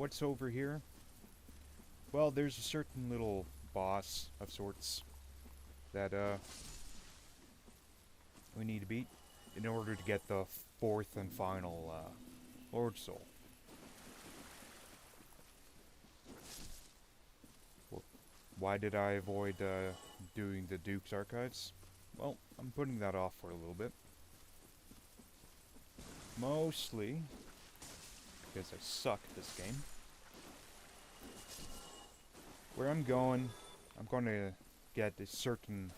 what's over here? Well, there's a certain little boss of sorts that we need to beat in order to get the fourth and final Lord Soul. Why did I avoid doing the Duke's Archives? Well, I'm putting that off for a little bit. Mostly because I suck at this game. Where I'm going to get a certain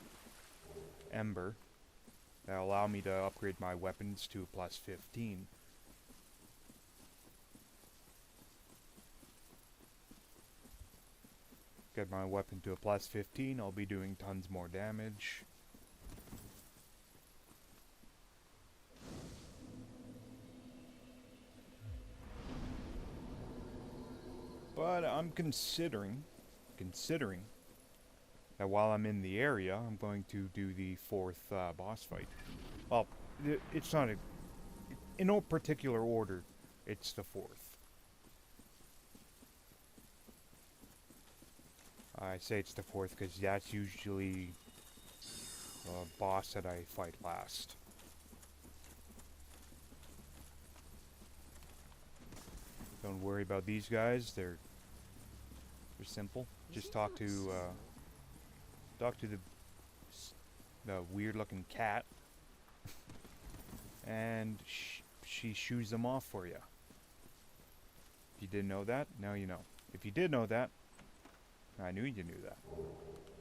ember that'll allow me to upgrade my weapons to a plus 15. Get my weapon to a plus 15, I'll be doing tons more damage. But I'm considering that while I'm in the area, I'm going to do the fourth boss fight. Well, it's not in no particular order, it's the fourth. I say it's the fourth because that's usually the boss that I fight last. Don't worry about these guys, they're simple. Just talk to the weird looking cat and she shoos them off for you. If you didn't know that, now you know. If you did know that, I knew you knew that.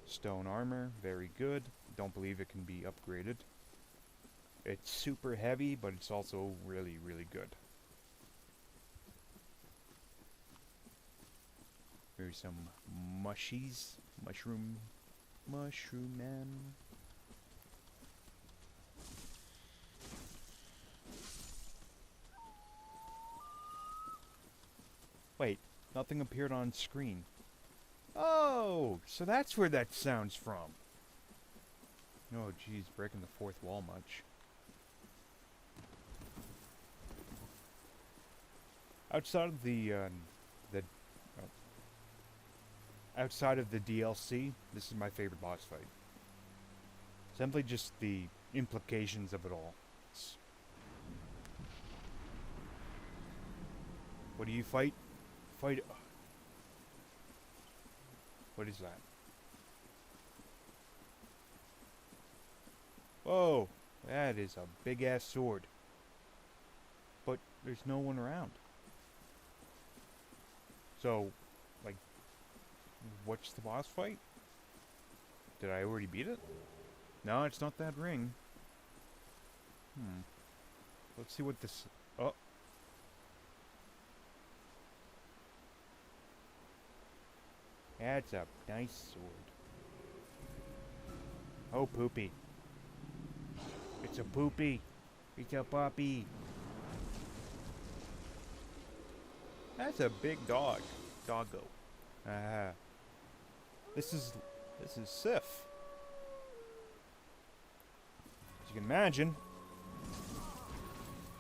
Stone armor, very good. Don't believe it can be upgraded. It's super heavy, but it's also really, really good. Here's some mushies. Mushroom man. Wait, nothing appeared on screen. Oh, so that's where that sound's from. Oh, geez, breaking the fourth wall much. Outside of the outside of the DLC, this is my favorite boss fight. Simply just the implications of it all. What do you fight? What is that? Whoa, that is a big ass sword. But there's no one around. So, like, what's the boss fight? Did I already beat it? No, it's not that ring. Let's see what this... Oh. That's a nice sword. Oh, poopy. It's a poopy. It's a puppy. That's a big dog. Doggo. This is Sif. As you can imagine,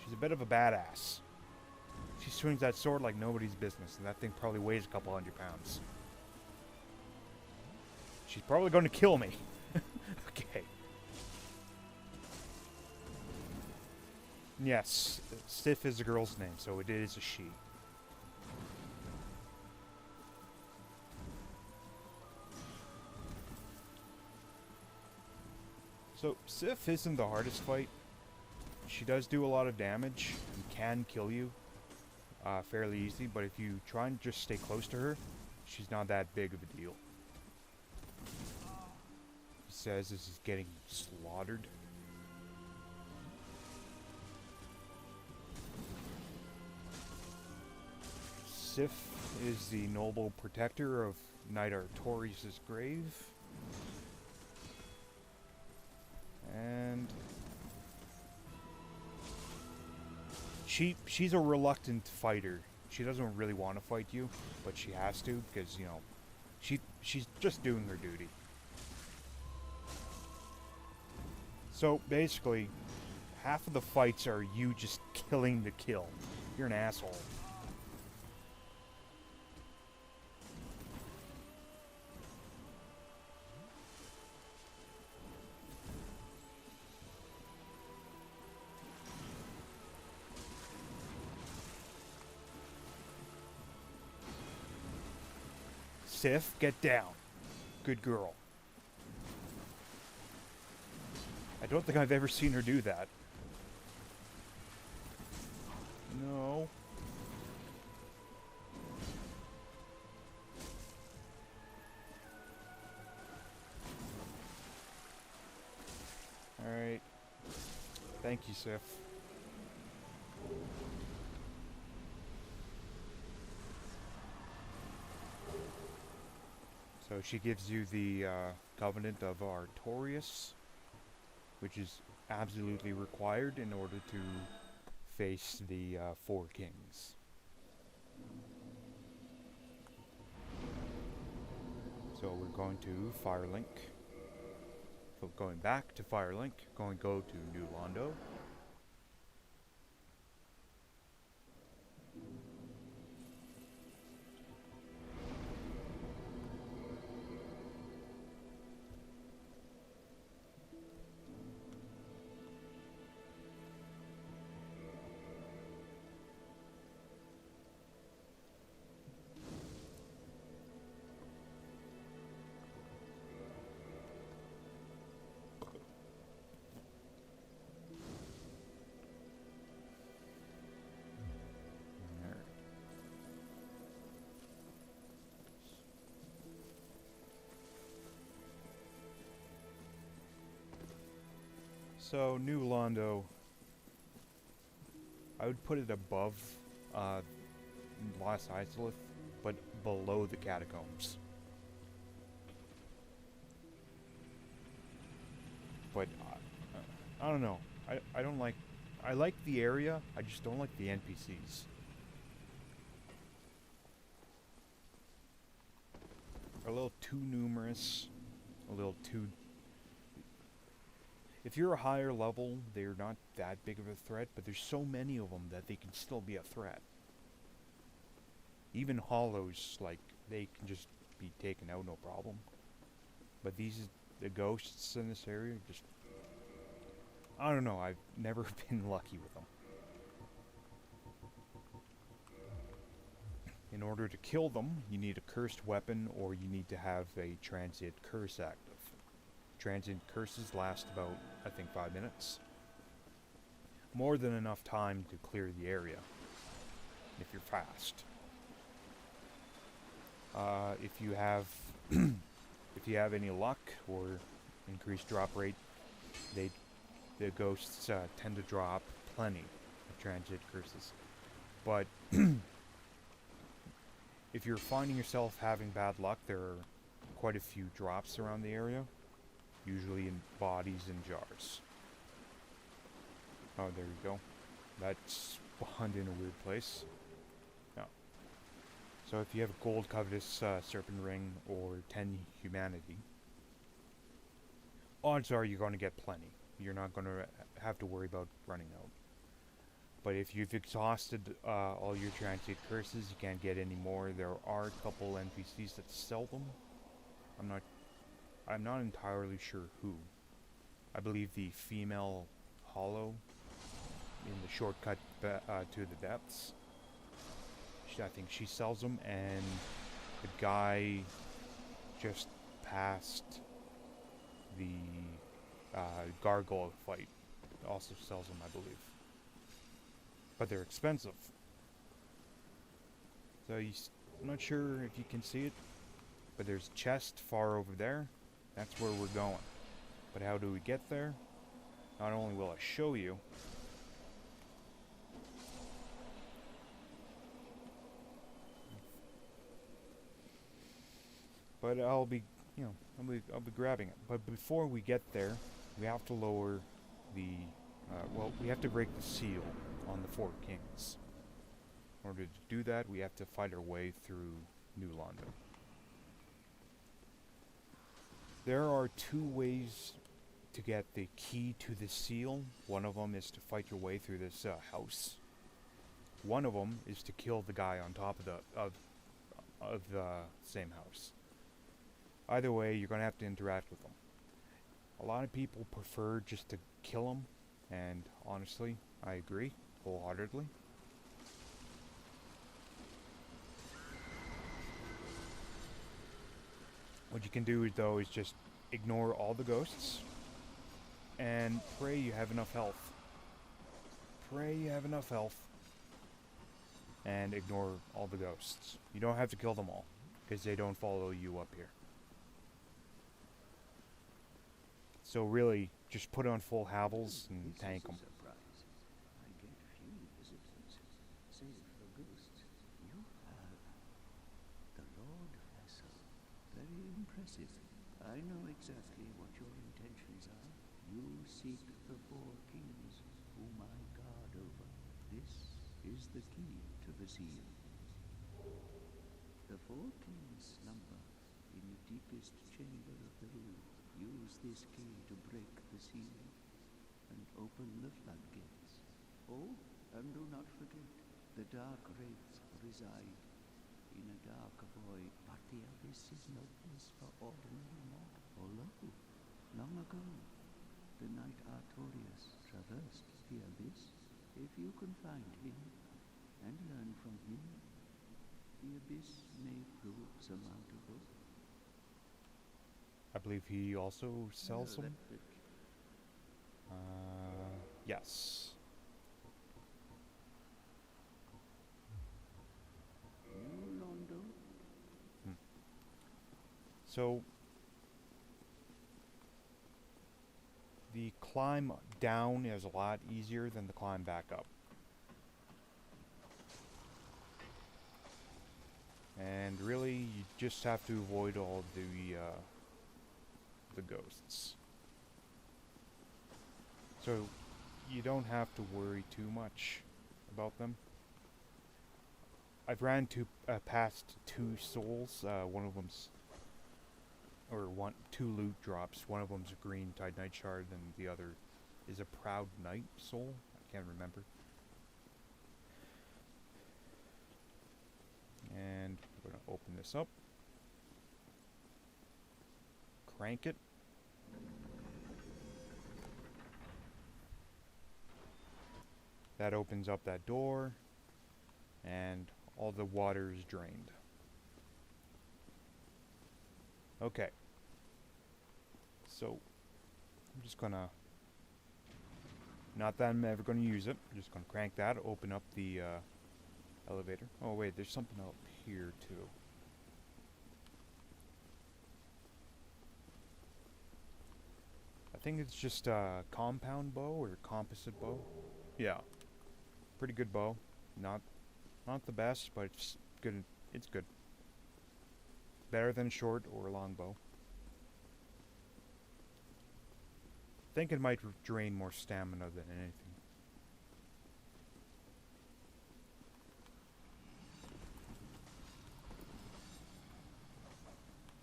she's a bit of a badass. She swings that sword like nobody's business, and that thing probably weighs a couple 100 pounds. She's probably going to kill me. Okay. Yes, Sif is a girl's name, so it is a she. So, Sif isn't the hardest fight. She does do a lot of damage and can kill you fairly easy, but if you try and just stay close to her, she's not that big of a deal. He says this is getting slaughtered. Sif is the noble protector of Knight Artorius' grave. And she's a reluctant fighter. She doesn't really want to fight you, but she has to because, you know, she's just doing her duty. So basically, half of the fights are you just killing to kill. You're an asshole. Sif, get down. Good girl. I don't think I've ever seen her do that. No. Alright. Thank you, Sif. So she gives you the Covenant of Artorias, which is absolutely required in order to face the Four Kings. So we're going to Firelink. So going back to Firelink, going to go to New Londo. So, New Londo, I would put it above Lost Isolith, but below the catacombs. But, I don't know. I don't like... I like the area, I just don't like the NPCs. They're a little too numerous, a little too... If you're a higher level, they're not that big of a threat, but there's so many of them that they can still be a threat. Even hollows, like, they can just be taken out no problem. But the ghosts in this area, just... I don't know, I've never been lucky with them. In order to kill them, you need a cursed weapon, or you need to have a transient curse active. Transient curses last about, I think, 5 minutes. More than enough time to clear the area, if you're fast. If you have, if you have any luck or increased drop rate, the ghosts tend to drop plenty of transient curses. But if you're finding yourself having bad luck, there are quite a few drops around the area. Usually in bodies and jars. Oh, there you go. That spawned in a weird place. No. So if you have a gold covetous serpent ring or 10 humanity, odds are you're going to get plenty. You're not going to have to worry about running out. But if you've exhausted all your transient curses, you can't get any more. There are a couple NPCs that sell them. I'm not entirely sure who. I believe the female hollow in the shortcut to the depths. I think she sells them, and the guy just past the gargoyle fight also sells them, I believe. But they're expensive. So I'm not sure if you can see it, but there's a chest far over there. That's where we're going. But how do we get there? Not only will I show you, but I'll be grabbing it. But before we get there, we have to lower the, we have to break the seal on the Four Kings. In order to do that, we have to fight our way through New Londo. There are 2 ways to get the key to the seal. One of them is to fight your way through this house. One of them is to kill the guy on top of the same house. Either way, you're going to have to interact with them. A lot of people prefer just to kill them, and honestly, I agree wholeheartedly. What you can do, though, is just ignore all the ghosts and pray you have enough health. Pray you have enough health. And ignore all the ghosts. You don't have to kill them all, because they don't follow you up here. So really, just put on full Havels and tank them. I know exactly what your intentions are. You seek the four kings whom I guard over. This is the key to the seal. The four kings slumber in the deepest chamber of the room. Use this key to break the seal and open the floodgates. Oh, and do not forget, the dark wraiths reside in a dark void, but the abyss is no place for ordinary mortal. Although, long ago, the knight Artorius traversed the abyss. If you can find him and learn from him, the abyss may prove surmountable. I believe he also sells them. Yes. So, the climb down is a lot easier than the climb back up. And really, you just have to avoid all the ghosts. So, you don't have to worry too much about them. I've ran past 2 souls. One of them's two loot drops. One of them's a green Titanite shard, and the other is a Proud Knight soul. I can't remember. And we're gonna open this up. Crank it. That opens up that door, and all the water is drained. Okay. So, I'm just gonna, not that I'm ever gonna use it, I'm just gonna crank that, open up the elevator. Oh wait, there's something up here too. I think it's just a compound bow or composite bow. Yeah. Pretty good bow. Not the best, but it's good. It's good. Better than short or long bow. I think it might drain more stamina than anything.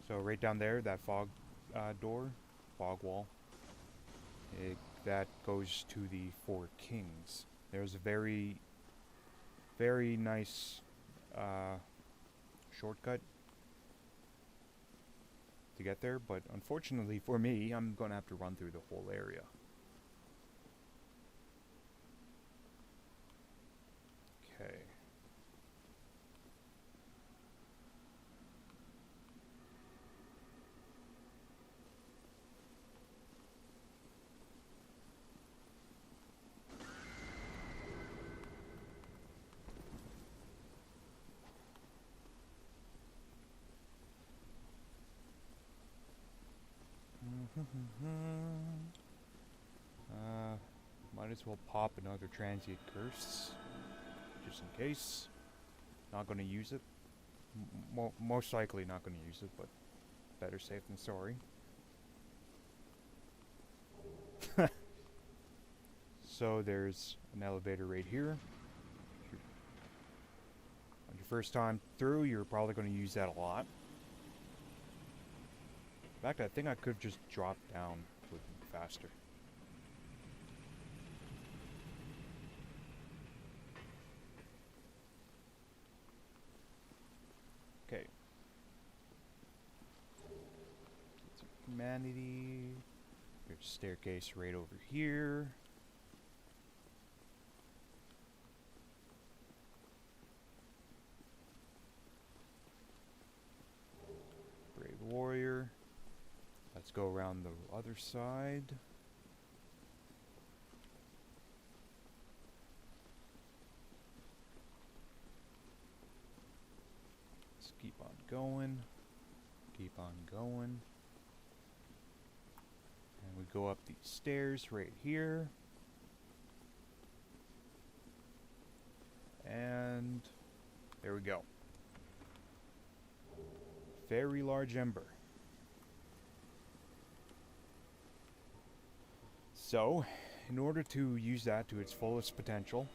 So right down there, that fog fog wall, that goes to the 4 kings. There's a very, very nice shortcut to get there, but unfortunately for me, I'm gonna have to run through the whole area. Okay. Might as well pop another transient curse, just in case. Not gonna use it. Most likely not gonna use it, but better safe than sorry. So there's an elevator right here. On your first time through, you're probably gonna use that a lot. In fact, I think I could just drop down a little faster. Okay. Humanity. There's a staircase right over here. Brave warrior. go around the other side. Let's keep on going. Keep on going. And we go up these stairs right here. And there we go. Very large ember. So, in order to use that to its fullest potential,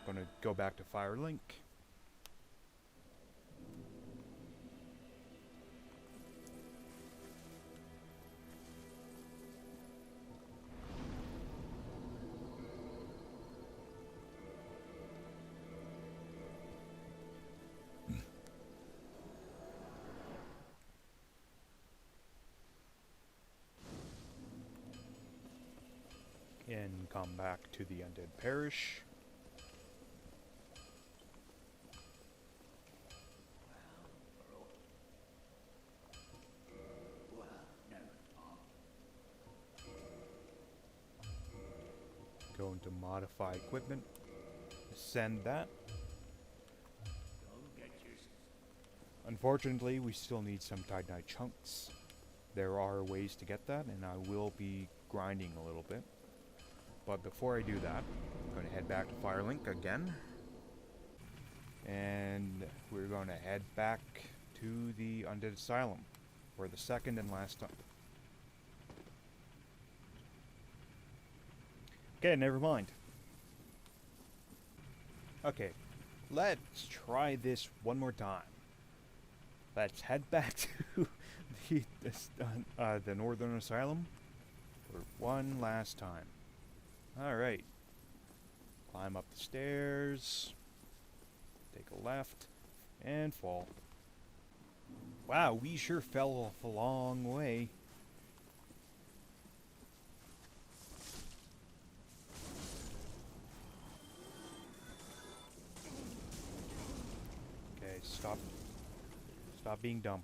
I'm going to go back to Firelink. And come back to the Undead Parish. Go into Modify Equipment. Send that. Unfortunately, we still need some Titanite chunks. There are ways to get that, and I will be grinding a little bit. But before I do that, I'm going to head back to Firelink again. And we're going to head back to the Undead Asylum for the second and last time. Okay, never mind. Okay, let's try this one more time. Let's head back to the Northern Asylum for one last time. Alright. Climb up the stairs. Take a left. And fall. Wow, we sure fell off a long way. Okay, stop. Stop being dumb.